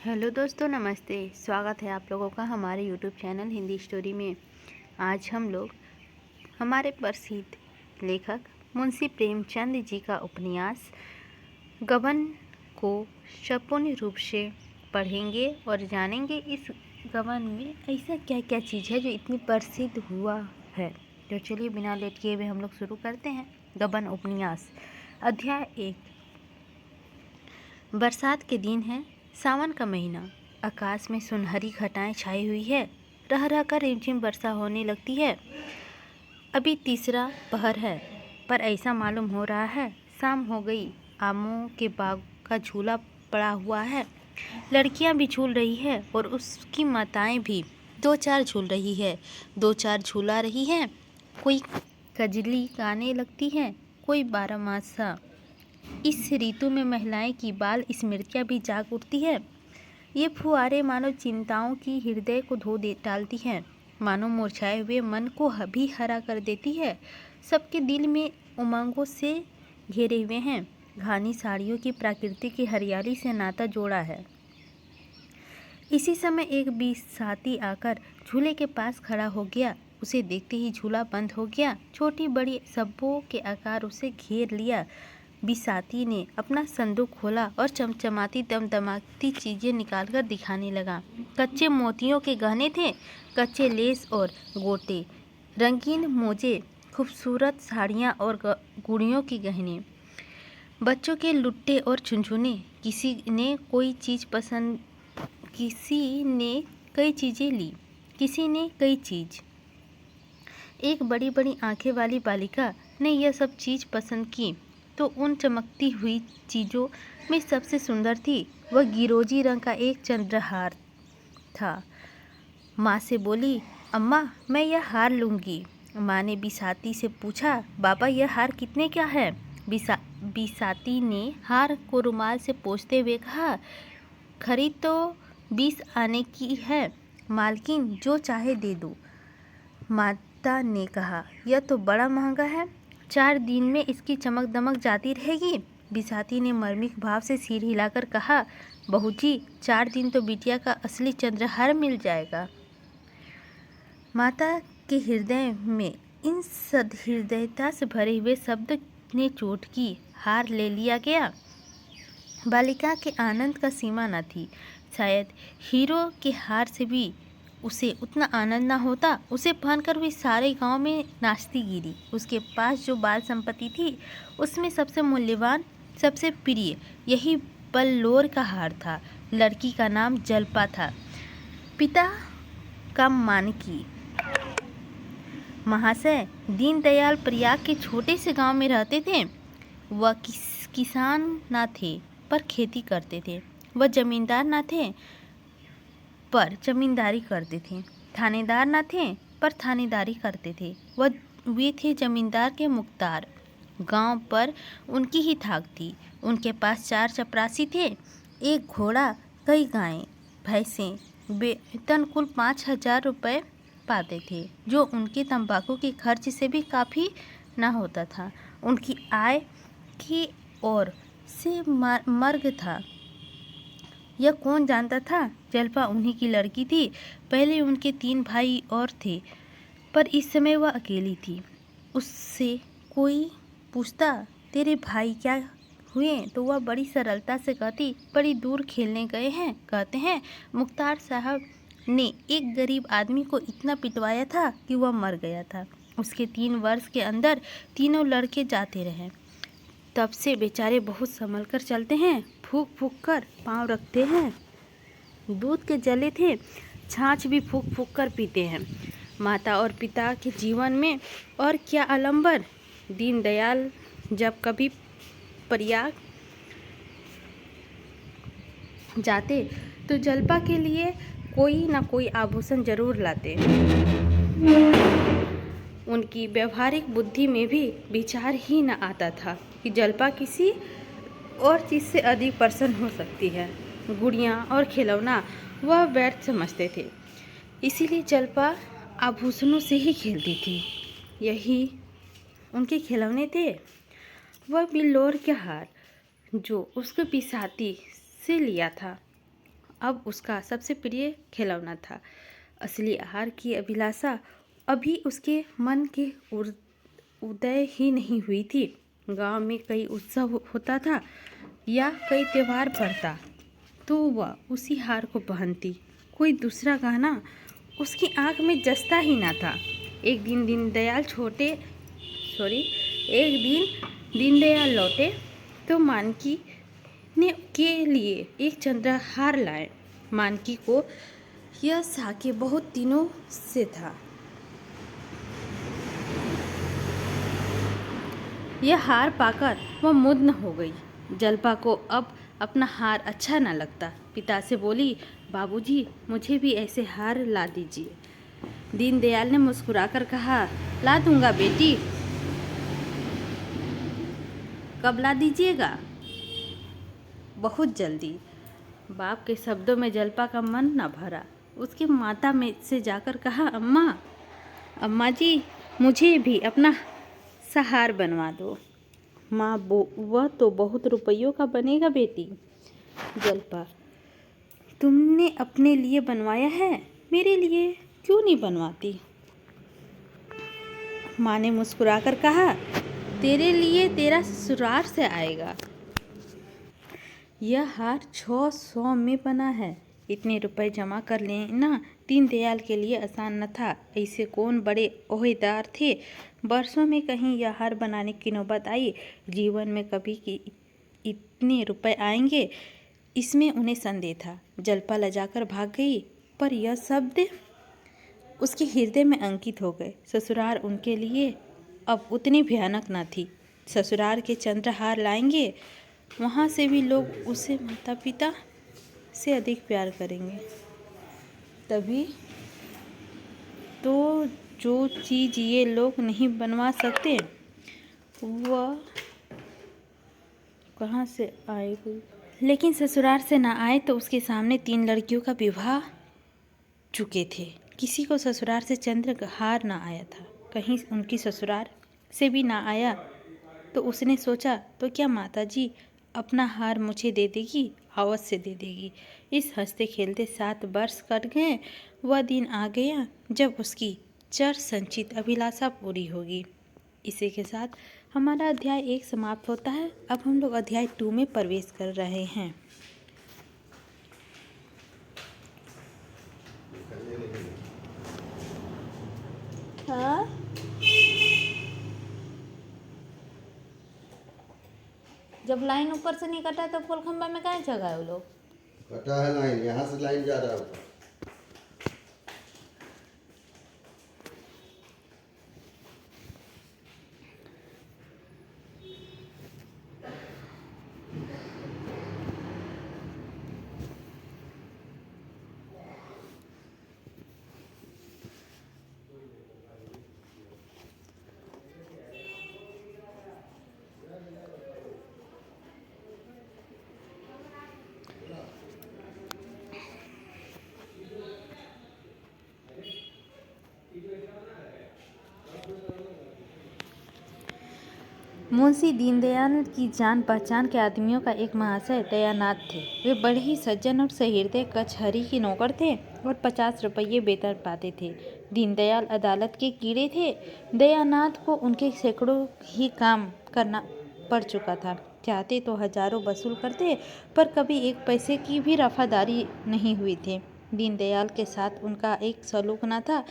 Hello दोस्तों, नमस्ते। स्वागत है आप लोगों का हमारे यूट्यूब चैनल हिंदी स्टोरी में। आज हम लोग हमारे प्रसिद्ध लेखक मुंशी प्रेमचंद जी का उपन्यास गबन को संपूर्ण रूप से पढ़ेंगे और जानेंगे इस गबन में ऐसा क्या क्या चीज़ है जो इतनी प्रसिद्ध हुआ है। तो चलिए बिना लेट किए हुए हम लोग शुरू करते हैं। गबन उपन्यास अध्याय 1। बरसात के दिन है, सावन का महीना। आकाश में सुनहरी घटाएं छाई हुई है। रह रह कर रिमझिम वर्षा होने लगती है। अभी तीसरा पहर है, पर ऐसा मालूम हो रहा है शाम हो गई। आमों के बाग का झूला पड़ा हुआ है। लड़कियां भी झूल रही है और उसकी माताएं भी दो चार झूल रही है, दो चार झूला रही हैं। कोई कजली गाने लगती है, कोई बारहमासा। इस ऋतु में महिलाएं की बाल स्मृतियाँ भी जाग उठती है। ये फुहारे मानो चिंताओं की हृदय को धो दे डालती हैं, मानो मुरझाए हुए मन को भी हरा कर देती है। सबके दिल में उमंगों से घेरे हुए हैं। घानी साड़ियों की प्रकृति की हरियाली से नाता जोड़ा है। इसी समय एक बिसाती आकर झूले के पास खड़ा हो गया। उसे देखते ही झूला बंद हो गया। छोटी बड़ी सब्बों के आकार उसे घेर लिया। बिसाती ने अपना संदूक खोला और चमचमाती दमदमाती चीज़ें निकालकर दिखाने लगा। कच्चे मोतियों के गहने थे, कच्चे लेस और गोटे, रंगीन मोजे, खूबसूरत साड़ियाँ और गुड़ियों के गहने, बच्चों के लुट्टे और झुनझुने। किसी ने कई चीज़ें ली, किसी ने कई चीज़। एक बड़ी बड़ी आंखें वाली बालिका ने यह सब चीज़ पसंद की तो उन चमकती हुई चीज़ों में सबसे सुंदर थी वह गिरोजी रंग का एक चंद्रहार था। माँ से बोली, अम्मा मैं यह हार लूँगी। माँ ने बिसाती से पूछा, बाबा यह हार कितने का है? बिसाती ने हार को रुमाल से पोंछते हुए कहा, खरीद तो 20 आने की है मालकिन, जो चाहे दे दो। माता ने कहा, यह तो बड़ा महंगा है, 4 दिन में इसकी चमक दमक जाती रहेगी। बिसाती ने मर्मिक भाव से सिर हिलाकर कहा, बहू जी 4 दिन तो बिटिया का असली चंद्रहार मिल जाएगा। माता के हृदय में इन सदहृदयता से भरे हुए शब्द ने चोट की। हार ले लिया गया। बालिका के आनंद का सीमा न थी। शायद हीरो के हार से भी उसे उतना आनंद ना होता। उसे पहनकर हुई सारे गांव में नाचती गिरी। उसके पास जो बाल संपत्ति थी उसमें सबसे मूल्यवान, सबसे प्रिय यही बल्लोर का हार था। लड़की का नाम जल्पा था, पिता का मानकी। महाशय दीनदयाल प्रयाग के छोटे से गांव में रहते थे। वह किसान ना थे पर खेती करते थे। वह जमींदार ना थे पर जमींदारी करते थे। थानेदार ना थे पर थानेदारी करते थे। वे थे जमींदार के मुख्तार। गांव पर उनकी ही धाक थी। उनके पास 4 चपरासी थे, 1 घोड़ा, कई गायें भैंसें। वेतन कुल 5,000 रुपये पाते थे, जो उनके तंबाकू के खर्च से भी काफ़ी ना होता था। उनकी आय की ओर से मर्ग था। यह कौन जानता था? जल्पा उन्हीं की लड़की थी। पहले उनके 3 भाई और थे, पर इस समय वह अकेली थी। उससे कोई पूछता, तेरे भाई क्या हुए? तो वह बड़ी सरलता से कहती, बड़ी दूर खेलने गए हैं। कहते हैं मुख्तार साहब ने एक गरीब आदमी को इतना पिटवाया था कि वह मर गया था। उसके 3 वर्ष के अंदर तीनों लड़के जाते रहे। तब से बेचारे बहुत संभल कर चलते हैं, फूंक फूंक कर पाँव रखते हैं। दूध के जले थे, छाछ भी फूंक फूंक कर पीते हैं। माता और पिता के जीवन में और क्या आलंबर। दीनदयाल जब कभी प्रयाग जाते तो जल्पा के लिए कोई ना कोई आभूषण जरूर लाते। उनकी व्यवहारिक बुद्धि में भी विचार ही न आता था कि जल्पा किसी और चीज़ से अधिक प्रसन्न हो सकती है। गुड़ियाँ और खिलौना वह व्यर्थ समझते थे, इसीलिए जल्पा आभूषणों से ही खेलती थी। यही उनके खिलौने थे। वह बिल्लोर के हार जो उसके बिसाती से लिया था, अब उसका सबसे प्रिय खिलौना था। असली आहार की अभिलाषा अभी उसके मन के उदय ही नहीं हुई थी। गांव में कई उत्सव होता था या कई त्योहार पड़ता तो वह उसी हार को पहनती। कोई दूसरा गहना उसकी आंख में जचता ही ना था। एक दिन दीनदयाल लौटे तो मानकी ने के लिए एक चंद्रहार लाए। मानकी को यह साके बहुत दिनों से था। यह हार पाकर वह मुग्ध हो गई। जल्पा को अब अपना हार अच्छा न लगता। पिता से बोली, बाबूजी, मुझे भी ऐसे हार ला दीजिए। दीनदयाल ने मुस्कुराकर कहा, ला दूंगा बेटी। कब ला दीजिएगा? बहुत जल्दी। बाप के शब्दों में जल्पा का मन न भरा। उसकी माता में से जाकर कहा, अम्मा जी, मुझे भी अपना सहार बनवा दो। माँ, वह तो बहुत रुपयों का बनेगा बेटी। जल्पा, तुमने अपने लिए बनवाया है, मेरे लिए क्यों नहीं बनवाती? माँ ने मुस्कुराकर कहा, तेरे लिए तेरा ससुराल से आएगा। यह हार 600 में बना है। इतने रुपए जमा कर लेना दीनदयाल के लिए आसान न था। ऐसे कौन बड़े ओहदेदार थे। वर्षों में कहीं यह हार बनाने की नौबत आई। जीवन में कभी कि इतने रुपए आएंगे, इसमें उन्हें संदेह था। जल्पा लजाकर भाग गई, पर यह शब्द उसके हृदय में अंकित हो गए। ससुराल उनके लिए अब उतनी भयानक न थी। ससुराल के चंद्रहार लाएंगे, वहाँ से भी लोग उसे माता पिता से अधिक प्यार करेंगे। तभी तो जो चीज़ ये लोग नहीं बनवा सकते, वह कहाँ से आएगी? लेकिन ससुराल से ना आए तो उसके सामने 3 लड़कियों का विवाह चुके थे। किसी को ससुराल से चंद्रहार ना आया था, कहीं उनकी ससुराल से भी ना आया। तो उसने सोचा, तो क्या माताजी अपना हार मुझे दे देगी? अवश्य दे देगी। इस हंसते खेलते 7 वर्ष कट गए। वह दिन आ गया जब उसकी चिर संचित अभिलाषा पूरी होगी। इसी के साथ हमारा अध्याय 1 समाप्त होता है। अब हम लोग अध्याय 2 में प्रवेश कर रहे हैं। हाँ, जब लाइन ऊपर से नहीं कटा तो पोल खंबा में कहाँ जगह वो लोग? कटा है लाइन, यहाँ से लाइन जा रहा है। मुंशी दीनदयाल की जान पहचान के आदमियों का एक महाशय दयानाथ थे। वे बड़े ही सज्जन और सहृदय कचहरी के नौकर थे और 50 रुपये वेतन पाते थे। दीनदयाल अदालत के कीड़े थे। दयानाथ को उनके सैकड़ों ही काम करना पड़ चुका था। चाहते तो हजारों वसूल करते, पर कभी एक पैसे की भी रफादारी नहीं हुई थी। दीनदयाल के साथ उनका एक सलूक न था,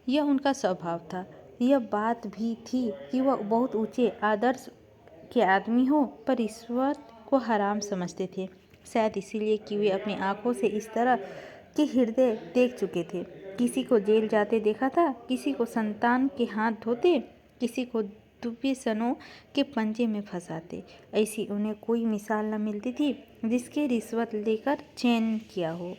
यह उनका स्वभाव था। यह बात भी थी कि वह बहुत ऊंचे आदर्श के आदमी हो, पर रिश्वत को हराम समझते थे। शायद इसीलिए कि वे अपनी आंखों से इस तरह के हृदय देख चुके थे। किसी को जेल जाते देखा था, किसी को संतान के हाथ धोते, किसी को दुर्व्यसनों के पंजे में फंसाते। ऐसी उन्हें कोई मिसाल न मिलती थी जिसके रिश्वत लेकर चैन किया हो।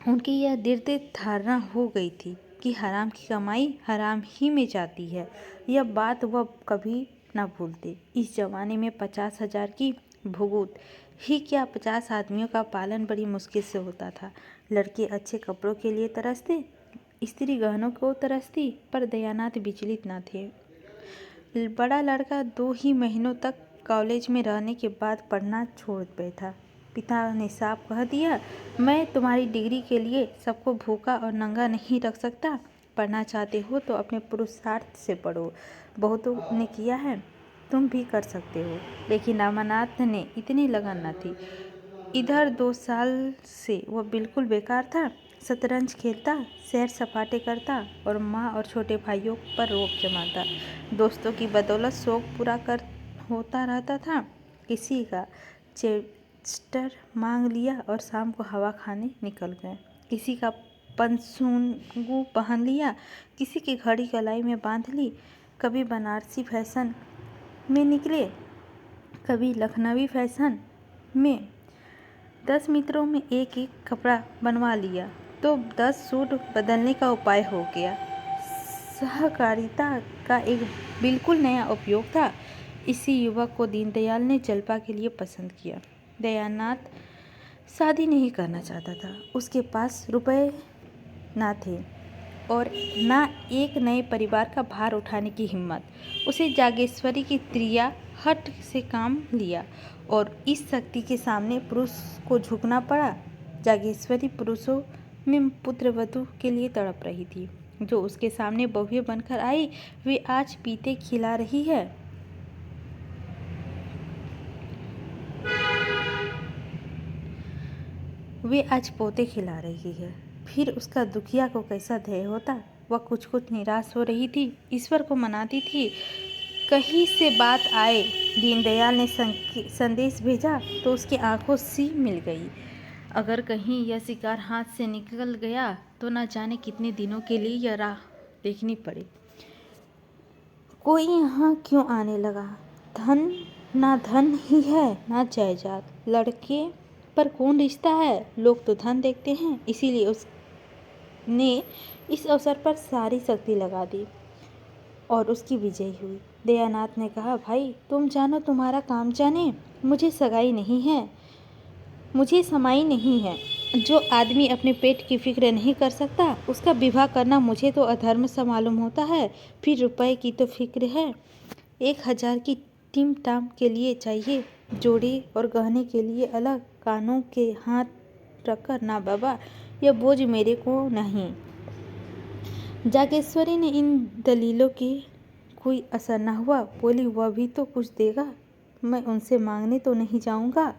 उनकी यह दृढ़ धारणा हो गई थी कि हराम की कमाई हराम ही में जाती है। यह बात वह कभी न भूलते। इस जमाने में 50,000 की भुगत ही क्या, 50 आदमियों का पालन बड़ी मुश्किल से होता था। लड़के अच्छे कपड़ों के लिए तरसते, स्त्री गहनों को तरसती, पर दयानाथ विचलित न थे। बड़ा लड़का 2 ही महीनों तक कॉलेज में रहने के बाद पढ़ना छोड़ बैठा। पिता ने साफ कह दिया, मैं तुम्हारी डिग्री के लिए सबको भूखा और नंगा नहीं रख सकता। पढ़ना चाहते हो तो अपने पुरुषार्थ से पढ़ो, बहुतों ने किया है, तुम भी कर सकते हो। लेकिन रामानाथ ने इतनी लगन न थी। इधर 2 साल से वह बिल्कुल बेकार था। शतरंज खेलता, सैर सपाटे करता और माँ और छोटे भाइयों पर रोब जमाता। दोस्तों की बदौलत शौक पूरा कर होता रहता था। किसी का चेस्टर मांग लिया और शाम को हवा खाने निकल गए। किसी का पनसूंगू पहन लिया, किसी की घड़ी कलाई में बांध ली। कभी बनारसी फैशन में निकले, कभी लखनवी फैशन में। 10 मित्रों में एक एक कपड़ा बनवा लिया तो 10 सूट बदलने का उपाय हो गया। सहकारिता का एक बिल्कुल नया उपयोग था। इसी युवक को दीनदयाल ने जलपा के लिए पसंद किया। दयानाथ शादी नहीं करना चाहता था। उसके पास रुपए ना थे और ना एक नए परिवार का भार उठाने की हिम्मत। उसे जागेश्वरी की त्रिया हट से काम लिया और इस शक्ति के सामने पुरुष को झुकना पड़ा। जागेश्वरी पुरुषों में पुत्रवधू के लिए तड़प रही थी। जो उसके सामने बहुएं बनकर आई, वे आज पीते खिला रही है। वे आज पोते खिला रही है। फिर उसका दुखिया को कैसा ध्येय होता। वह कुछ कुछ निराश हो रही थी, ईश्वर को मनाती थी कहीं से बात आए। दीनदयाल ने संदेश भेजा तो उसकी आंखों सी मिल गई। अगर कहीं यह शिकार हाथ से निकल गया तो न जाने कितने दिनों के लिए यह राह देखनी पड़े। कोई यहाँ क्यों आने लगा? धन ना धन ही है ना जायदाद। लड़के पर कौन रिश्ता है? लोग तो धन देखते हैं। इसीलिए उसने इस अवसर पर सारी शक्ति लगा दी और उसकी विजय हुई। दयानाथ ने कहा, भाई तुम जानो तुम्हारा काम जाने, मुझे सगाई नहीं है, मुझे समाई नहीं है। जो आदमी अपने पेट की फिक्र नहीं कर सकता उसका विवाह करना मुझे तो अधर्म सा मालूम होता है। फिर रुपए की तो फिक्र है। 1000 की टिम टाम के लिए चाहिए, जोड़े और गहने के लिए अलग। कानों के हाथ रखकर, ना बाबा, यह बोझ मेरे को नहीं। जागेश्वरी ने इन दलीलों की कोई असर न हुआ। बोली, वह भी तो कुछ देगा, मैं उनसे मांगने तो नहीं जाऊंगा।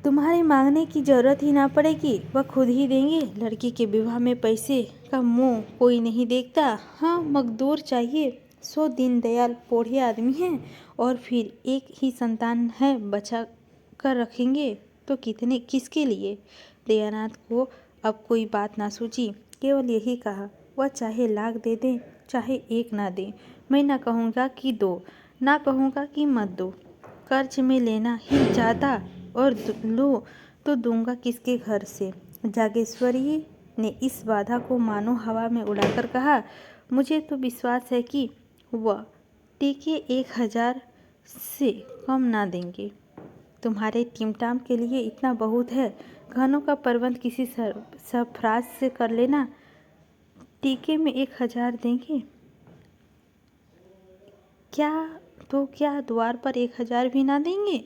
तुम्हारे मांगने की जरूरत ही ना पड़ेगी, वह खुद ही देंगे। लड़की के विवाह में पैसे का मुंह कोई नहीं देखता। हाँ, मकदूर चाहिए। 100 दीनदयाल पोढ़े आदमी हैं और फिर एक ही संतान है, बचा कर रखेंगे तो कितने किसके लिए? दयानाथ को अब कोई बात ना सूझी, केवल यही कहा, वह चाहे लाख दे दे चाहे एक ना दे, मैं ना कहूँगा कि दो, ना कहूँगा कि मत दो। कर्ज में लेना ही ज़्यादा और लो तो दूंगा किसके घर से? जागेश्वरी ने इस बाधा को मानो हवा में उड़ाकर कहा, मुझे तो विश्वास है कि वह टीके 1000 से कम ना देंगे। तुम्हारे टिमटाम के लिए इतना बहुत है। गहनों का प्रबंध किसी सरफराज से कर लेना। टीके में 1000 देंगे क्या? तो क्या द्वार पर 1000 भी ना देंगे?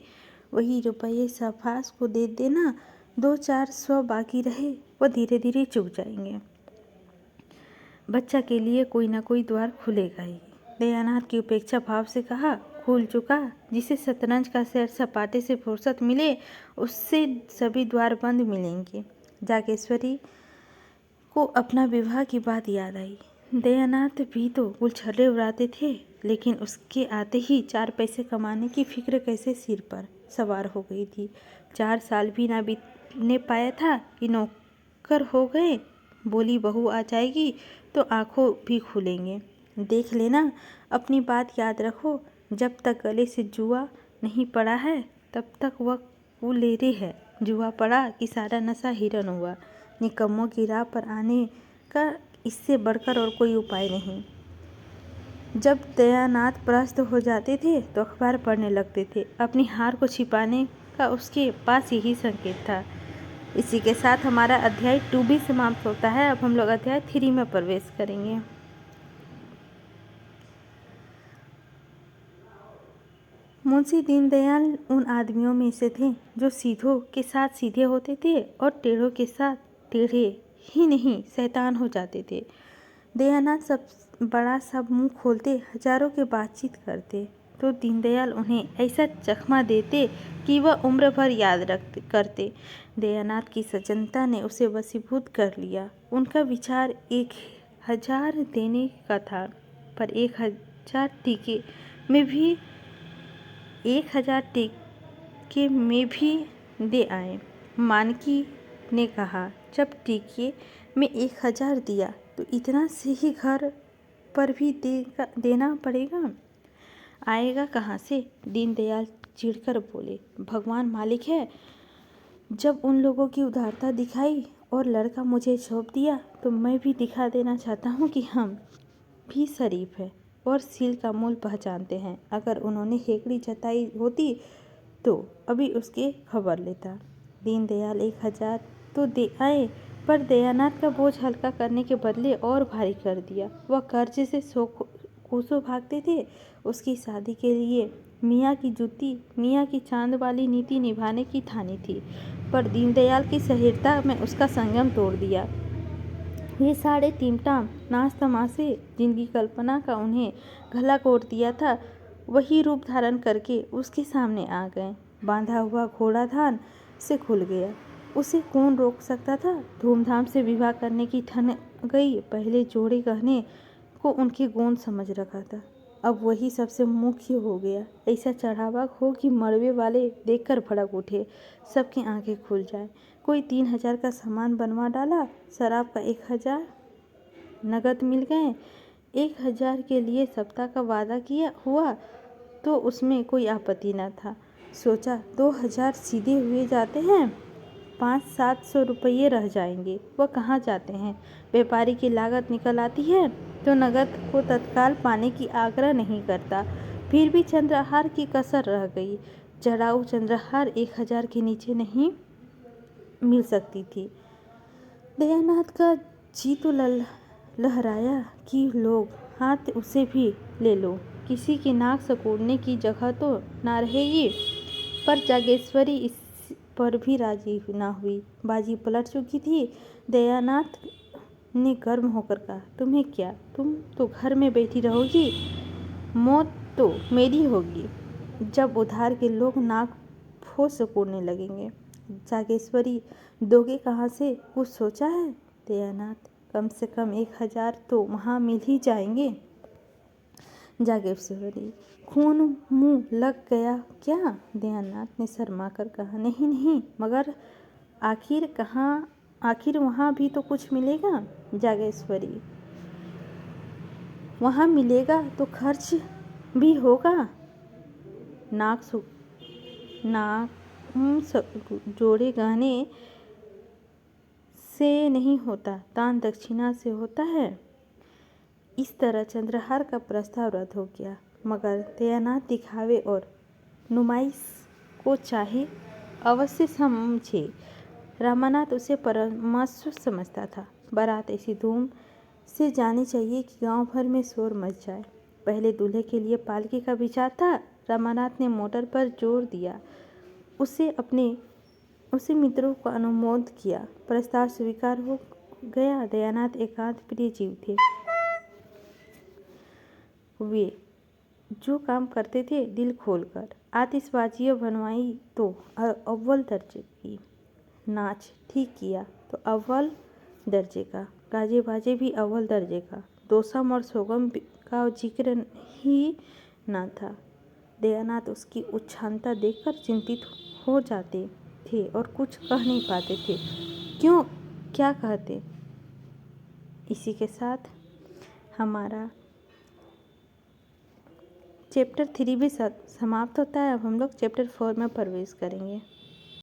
वही रुपये सरफराज को दे देना, 200-400 बाकी रहे, वह धीरे धीरे चुक जाएंगे। बच्चा के लिए कोई ना कोई द्वार खुलेगा ही। दयानाथ की उपेक्षा भाव से कहा, खुल चुका। जिसे शतरंज का सैर सपाटे से फुर्सत मिले उससे सभी द्वार बंद मिलेंगे। जागेश्वरी को अपना विवाह की बात याद आई। दयानाथ भी तो गुलछर्रे उड़ाते थे, लेकिन उसके आते ही 4 पैसे कमाने की फिक्र कैसे सिर पर सवार हो गई थी। 4 साल भी ना बीतने पाया था कि नौकर हो गए। बोली, बहू आ जाएगी तो आंखों भी खुलेंगे। देख लेना, अपनी बात याद रखो, जब तक गले से जुआ नहीं पड़ा है तब तक वह कुलेरे है। जुआ पड़ा कि सारा नशा हिरन हुआ। निकम्मों की राह पर आने का इससे बढ़कर और कोई उपाय नहीं। जब दयानाथ परास्त हो जाते थे तो अखबार पढ़ने लगते थे। अपनी हार को छिपाने का उसके पास यही संकेत था। इसी के साथ हमारा अध्याय 2 भी समाप्त होता है। अब हम लोग अध्याय 3 में प्रवेश करेंगे। मुंशी दीनदयाल उन आदमियों में से थे जो सीधों के साथ सीधे होते थे और टेढ़ों के साथ टेढ़े ही नहीं शैतान हो जाते थे। दयानाथ सब बड़ा सा मुंह खोलते हजारों के बातचीत करते तो दीनदयाल उन्हें ऐसा चकमा देते कि वह उम्र भर याद करते। दयानाथ की सज्जनता ने उसे वशीभूत कर लिया। उनका विचार 1000 देने का था, पर 1000 टीके में भी दे आए। मानकी ने कहा, जब टीके में 1000 दिया तो इतना से ही घर पर भी देना पड़ेगा, आएगा कहाँ से? दीनदयाल चिढ़कर बोले, भगवान मालिक है। जब उन लोगों की उदारता दिखाई और लड़का मुझे सौंप दिया तो मैं भी दिखा देना चाहता हूँ कि हम भी शरीफ हैं और सील का मूल पहचानते हैं। अगर उन्होंने हेकड़ी जताई होती तो अभी उसके खबर लेता। दीनदयाल 1000 तो दे आए, पर दयानाथ का बोझ हल्का करने के बदले और भारी कर दिया। वह कर्ज से कोसों भागते थे। उसकी शादी के लिए मियाँ की जूती, मियाँ की चांद वाली नीति निभाने की ठानी थी, पर दीनदयाल की सहृदयता में उसका संयम तोड़ दिया। ये सारे टिमटाम नाच तमाशे जिनकी कल्पना का उन्हें गला घोट दिया था, वही रूप धारण करके उसके सामने आ गए। बांधा हुआ घोड़ा धान से खुल गया। उसे कौन रोक सकता था? धूमधाम से विवाह करने की ठन गई। पहले जोड़े गहने को उनकी गोंद समझ रखा था, अब वही सबसे मुख्य हो गया। ऐसा चढ़ावा हो कि मड़वे वाले देखकर भड़क उठे, सबकी आंखें खुल जाए। कोई 3000 का सामान बनवा डाला, शराब का 1000 नगद मिल गए। 1000 के लिए सप्ताह का वादा किया हुआ तो उसमें कोई आपत्ति न था। सोचा 2000 सीधे हुए जाते हैं, 500-700 रुपये रह जाएंगे। वह कहाँ जाते हैं? व्यापारी की लागत निकल आती है तो नगद को तत्काल पाने की आग्रह नहीं करता। फिर भी चंद्रहार की कसर रह गई। जड़ाऊ चंद्रहार 1000 के नीचे नहीं मिल सकती थी। दयानाथ का जी तो लहराया कि लोग हाथ उसे भी ले लो, किसी की नाक सकोड़ने की जगह तो ना रहेगी। पर जागेश्वरी इस पर भी राजी ना हुई। बाजी पलट चुकी थी। दयानाथ ने गर्म होकर कहा, तुम्हें क्या, तुम तो घर में बैठी रहोगी, मौत तो मेरी होगी जब उधार के लोग नाक फो सकोड़ने लगेंगे। जागेश्वरी दोगे कहाँ से? कुछ सोचा है? दयानाथ, कम से कम 1000 तो वहाँ मिल ही जाएंगे। जागेश्वरी, खून मुँह लग गया क्या? दयानाथ ने शर्मा कर कहा, नहीं नहीं, मगर आखिर वहाँ भी तो कुछ मिलेगा। जागेश्वरी, वहाँ मिलेगा तो खर्च भी होगा। जोड़े गहने से नहीं होता, दान दक्षिणा से होता है। इस तरह चंद्रहार का प्रस्ताव रद्द हो गया। मगर दयानाथ दिखावे और नुमाइश को चाहे अवश्य समझे। रामानाथ उसे परमस्व समझता था। बारात ऐसी धूम से जानी चाहिए कि गांव भर में शोर मच जाए। पहले दूल्हे के लिए पालकी का विचार था। रामानाथ ने मोटर पर जोर दिया। उसे मित्रों को अनुमोद किया। प्रस्ताव स्वीकार हो गया। दयानाथ एकांत प्रिय जीव थे। वे जो काम करते थे दिल खोलकर। आतिशबाजियाँ बनवाई तो अव्वल दर्जे की, नाच ठीक किया तो अव्वल दर्जे का, गाजे बाजे भी अव्वल दर्जे का। दोसम और सोगम का जिक्र ही न था। दयानाथ उसकी उच्छानता देखकर चिंतित हो जाते थे और कुछ कह नहीं पाते थे। क्या कहते? इसी के साथ हमारा चैप्टर 3 भी समाप्त होता है। अब हम लोग चैप्टर 4 में प्रवेश करेंगे।